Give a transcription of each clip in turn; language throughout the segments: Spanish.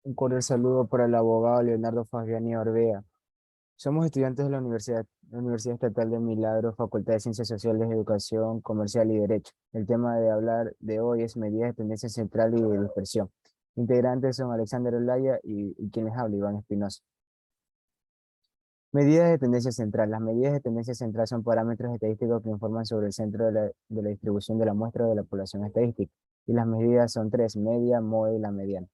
Un cordial saludo para el abogado Leonardo Fabiani Orbea. Somos estudiantes de la Universidad Estatal de Milagros, Facultad de Ciencias Sociales, Educación Comercial y Derecho. El tema de hablar de hoy es medidas de tendencia central y de dispersión. Integrantes son Alexander Olaya y quien les habla, Iván Espinosa. Medidas de tendencia central. Las medidas de tendencia central son parámetros estadísticos que informan sobre el centro de la distribución de la muestra de la población estadística. Y las medidas son tres: media, mode y la mediana.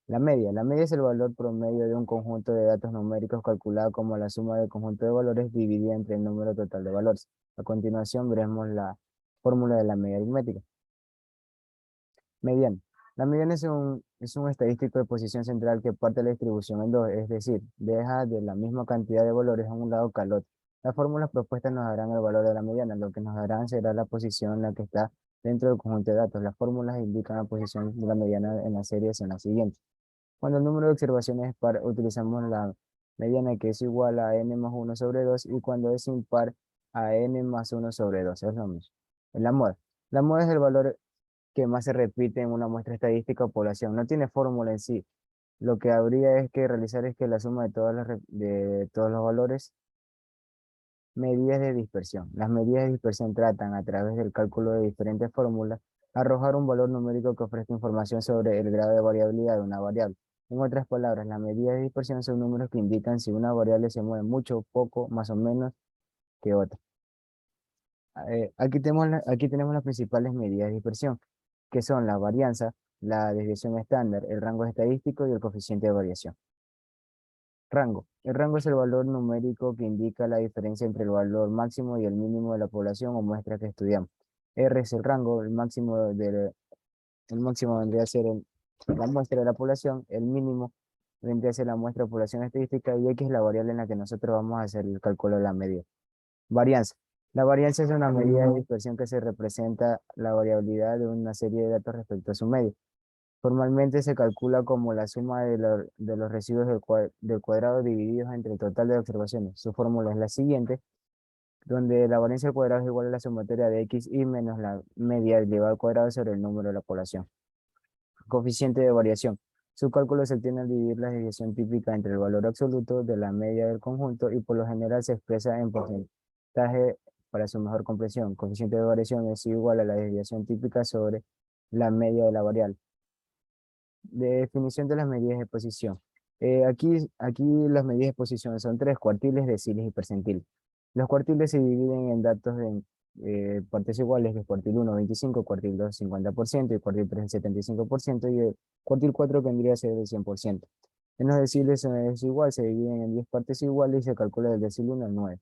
La media es el valor promedio de un conjunto de datos numéricos calculado como la suma del conjunto de valores dividida entre el número total de valores. A continuación veremos la fórmula de la media aritmética. Mediana. La mediana es un estadístico de posición central que parte la distribución en dos, es decir, deja de la misma cantidad de valores a un lado que al otro. Las fórmulas propuestas nos darán el valor de la mediana, lo que nos darán será la posición en la que está dentro del conjunto de datos. Las fórmulas indican la posición de la mediana en la serie son las siguientes. Cuando el número de observaciones es par, utilizamos la mediana que es igual a n más 1 sobre 2 y cuando es impar a n más 1 sobre 2. Es lo mismo. En la moda. La moda es el valor que más se repite en una muestra estadística o población. No tiene fórmula en sí. Lo que habría es que realizar es que la suma de todos los valores. Medidas de dispersión. Las medidas de dispersión tratan, a través del cálculo de diferentes fórmulas, arrojar un valor numérico que ofrezca información sobre el grado de variabilidad de una variable. En otras palabras, las medidas de dispersión son números que indican si una variable se mueve mucho, poco, más o menos que otra. Aquí tenemos las principales medidas de dispersión, que son la varianza, la desviación estándar, el rango estadístico y el coeficiente de variación. Rango. El rango es el valor numérico que indica la diferencia entre el valor máximo y el mínimo de la población o muestra que estudiamos. R es el rango, el máximo vendría a ser la muestra de la población, el mínimo vendría a ser la muestra de población estadística y X es la variable en la que nosotros vamos a hacer el cálculo de la medida. Varianza. La varianza es una medida de dispersión que se representa la variabilidad de una serie de datos respecto a su medio. Formalmente se calcula como la suma de los residuos del cuadrado divididos entre el total de observaciones. Su fórmula es la siguiente, donde la varianza al cuadrado es igual a la sumatoria de xy menos la media elevado al cuadrado sobre el número de la población. Coeficiente de variación. Su cálculo se obtiene al dividir la desviación típica entre el valor absoluto de la media del conjunto y por lo general se expresa en porcentaje para su mejor comprensión. Coeficiente de variación es igual a la desviación típica sobre la media de la variable. Definición de las medidas de posición. Aquí las medidas de posición son tres: cuartiles, deciles y percentiles. Los cuartiles se dividen en datos en partes iguales, que es cuartil 1, 25, cuartil 2, 50%, y cuartil 3, 75%, y el cuartil 4 vendría a ser el 100%. En los deciles es igual, se dividen en 10 partes iguales y se calcula del decil 1 al 9.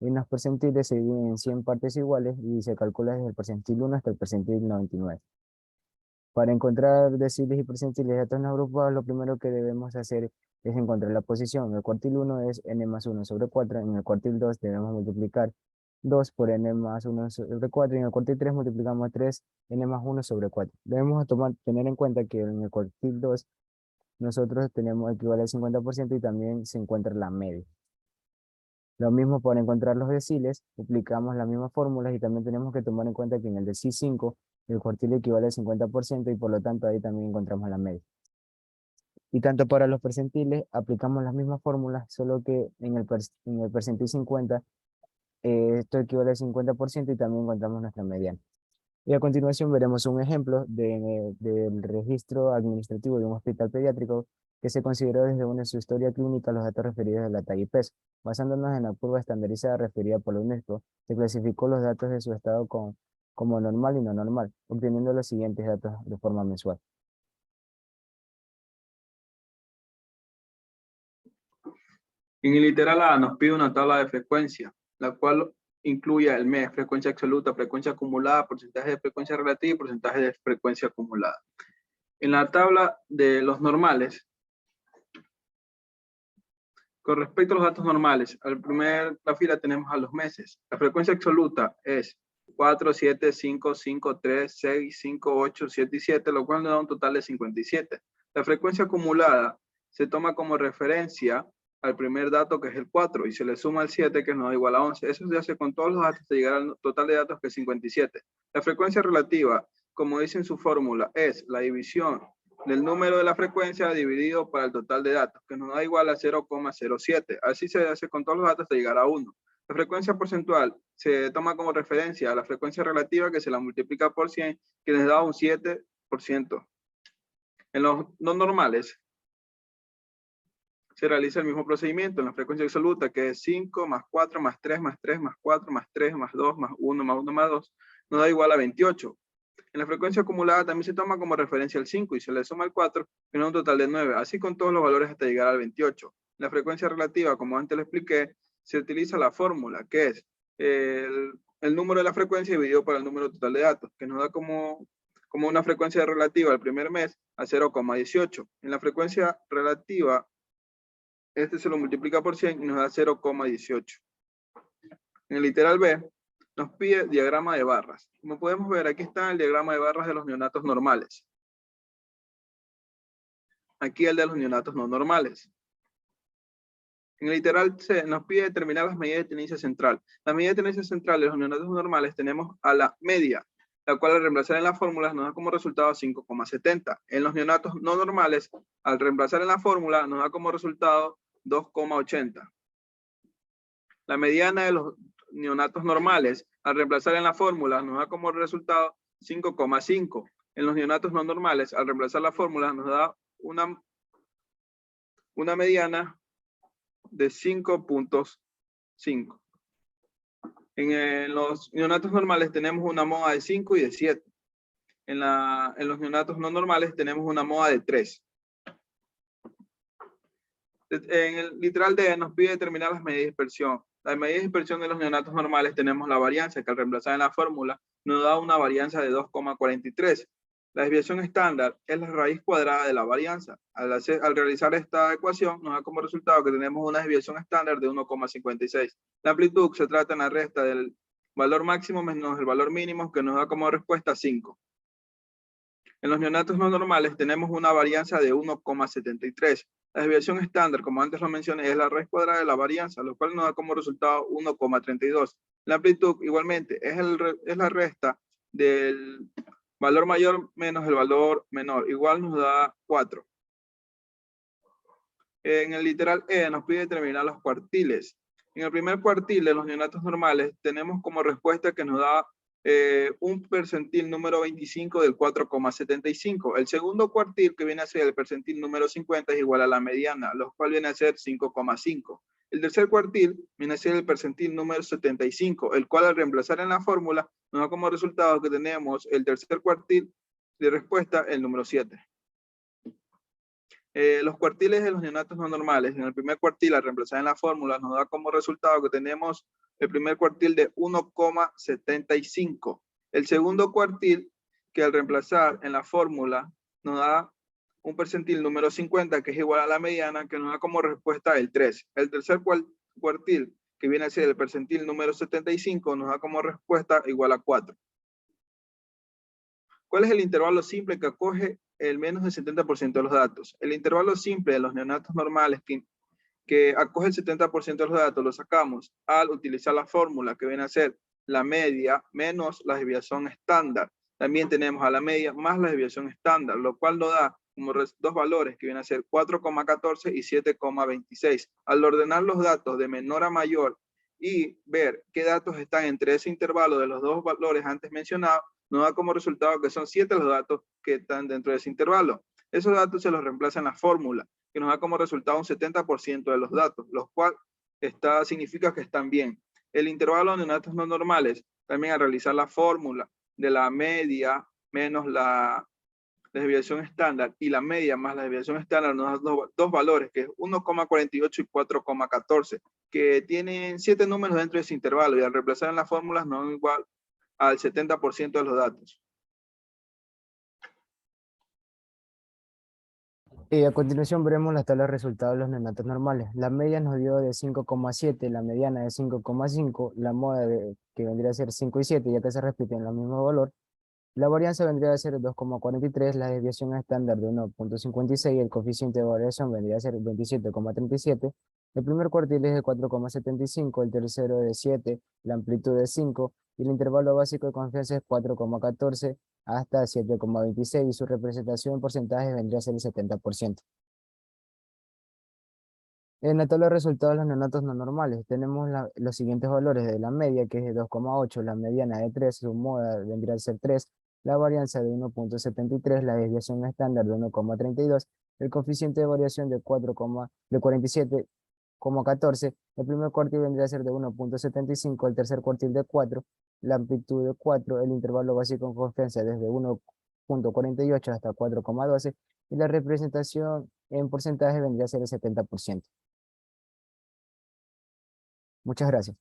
En los percentiles se dividen en 100 partes iguales y se calcula desde el percentil 1 hasta el percentil 99. Para encontrar deciles y percentiles de datos no agrupados, lo primero que debemos hacer es encontrar la posición. En el cuartil 1 es n más 1 sobre 4. En el cuartil 2 debemos multiplicar 2 por n más 1 sobre 4. Y en el cuartil 3 multiplicamos 3 n más 1 sobre 4. Debemos tener en cuenta que en el cuartil 2 nosotros tenemos equivale al 50% y también se encuentra la media. Lo mismo para encontrar los deciles, aplicamos las mismas fórmulas y también tenemos que tomar en cuenta que en el decil 5 el cuartil equivale al 50% y por lo tanto ahí también encontramos la media. Y tanto para los percentiles aplicamos las mismas fórmulas, solo que en el percentil 50 esto equivale al 50% y también encontramos nuestra mediana. Y a continuación veremos un ejemplo del registro administrativo de un hospital pediátrico que se consideró desde una su historia clínica los datos referidos a la talla y peso. Basándonos en la curva estandarizada referida por la UNESCO, se clasificó los datos de su estado como normal y no normal, obteniendo los siguientes datos de forma mensual. En el literal A nos pide una tabla de frecuencia, la cual incluye el mes, frecuencia absoluta, frecuencia acumulada, porcentaje de frecuencia relativa y porcentaje de frecuencia acumulada. En la tabla de los normales, con respecto a los datos normales, al primer la fila tenemos a los meses. La frecuencia absoluta es 4, 7, 5, 5, 3, 6, 5, 8, 7 y 7, lo cual nos da un total de 57. La frecuencia acumulada se toma como referencia al primer dato, que es el 4, y se le suma el 7, que nos da igual a 11. Eso se hace con todos los datos hasta llegar al total de datos, que es 57. La frecuencia relativa, como dice en su fórmula, es la división del número de la frecuencia dividido por el total de datos, que nos da igual a 0,07. Así se hace con todos los datos hasta llegar a 1. La frecuencia porcentual se toma como referencia a la frecuencia relativa que se la multiplica por 100, que les da un 7%. En los no normales se realiza el mismo procedimiento en la frecuencia absoluta, que es 5 más 4 más 3 más 3 más 4 más 3 más 2 más 1 más 1 más 2, nos da igual a 28. En la frecuencia acumulada también se toma como referencia el 5 y se le suma el 4, y nos da un total de 9, así con todos los valores hasta llegar al 28. En la frecuencia relativa, como antes le expliqué, se utiliza la fórmula, que es el número de la frecuencia dividido por el número total de datos, que nos da como una frecuencia relativa al primer mes a 0,18. En la frecuencia relativa, este se lo multiplica por 100 y nos da 0,18. En el literal B, nos pide diagrama de barras. Como podemos ver, aquí está el diagrama de barras de los neonatos normales. Aquí el de los neonatos no normales. En el literal C, nos pide determinar las medidas de tenencia central. Las medidas de tenencia central de los neonatos normales tenemos a la media, la cual al reemplazar en las fórmulas nos da como resultado 5,70. En los neonatos no normales, al reemplazar en la fórmula nos da como resultado 2,80. La mediana de los neonatos normales, al reemplazar en la fórmula, nos da como resultado 5,5. En los neonatos no normales, al reemplazar la fórmula, nos da una mediana de 5,5. En los neonatos normales tenemos una moda de 5 y de 7. En los neonatos no normales tenemos una moda de 3. En el literal D nos pide determinar las medidas de dispersión. Las medidas de dispersión de los neonatos normales tenemos la varianza, que al reemplazar en la fórmula nos da una varianza de 2,43. La desviación estándar es la raíz cuadrada de la varianza. Al realizar esta ecuación nos da como resultado que tenemos una desviación estándar de 1,56. La amplitud se trata en la resta del valor máximo menos el valor mínimo, que nos da como respuesta 5. En los neonatos no normales tenemos una varianza de 1,73. La desviación estándar, como antes lo mencioné, es la raíz cuadrada de la varianza, lo cual nos da como resultado 1,32. La amplitud, igualmente, es la resta del valor mayor menos el valor menor. Igual nos da 4. En el literal E nos pide determinar los cuartiles. En el primer cuartil de los neonatos normales tenemos como respuesta que nos da un percentil número 25 del 4,75. El segundo cuartil, que viene a ser el percentil número 50, es igual a la mediana, lo cual viene a ser 5,5. El tercer cuartil viene a ser el percentil número 75, el cual al reemplazar en la fórmula nos da como resultado que tenemos el tercer cuartil de respuesta, el número 7. Los cuartiles de los neonatos no normales. En el primer cuartil, al reemplazar en la fórmula, nos da como resultado que tenemos el primer cuartil de 1,75. El segundo cuartil, que al reemplazar en la fórmula, nos da un percentil número 50, que es igual a la mediana, que nos da como respuesta el 3. El tercer cuartil, que viene a ser el percentil número 75, nos da como respuesta igual a 4. ¿Cuál es el intervalo simple que acoge el menos del 70% de los datos? El intervalo simple de los neonatos normales que acoge el 70% de los datos lo sacamos al utilizar la fórmula que viene a ser la media menos la desviación estándar. También tenemos a la media más la desviación estándar, lo cual nos da como dos valores que vienen a ser 4,14 y 7,26. Al ordenar los datos de menor a mayor y ver qué datos están entre ese intervalo de los dos valores antes mencionados, nos da como resultado que son 7 los datos que están dentro de ese intervalo. Esos datos se los reemplaza en la fórmula, que nos da como resultado un 70% de los datos, los cuales significa que están bien. El intervalo de neonatos no normales, también al realizar la fórmula de la media menos la desviación estándar y la media más la desviación estándar, nos da dos valores, que es 1,48 y 4,14, que tienen 7 números dentro de ese intervalo, y al reemplazar en las fórmulas nos dan igual al 70% de los datos. Y a continuación veremos las tablas de resultados de los neonatos normales. La media nos dio de 5,7, la mediana de 5,5, la moda que vendría a ser 5 y 7, ya que se repiten los mismos valores. La varianza vendría a ser 2,43, la desviación estándar de 1,56, el coeficiente de variación vendría a ser 27,37. El primer cuartil es de 4,75, el tercero de 7, la amplitud de 5 y el intervalo básico de confianza es 4,14 hasta 7,26 y su representación en porcentajes vendría a ser el 70%. En la tabla de resultados de los neonatos no normales, tenemos los siguientes valores de la media, que es de 2,8, la mediana de 3, su moda vendría a ser 3, la varianza de 1,73, la desviación estándar de 1,32, el coeficiente de variación de 47,14, el primer cuartil vendría a ser de 1,75, el tercer cuartil de 4, la amplitud de 4, el intervalo básico de confianza desde 1,48 hasta 4,12, y la representación en porcentaje vendría a ser el 70%. Muchas gracias.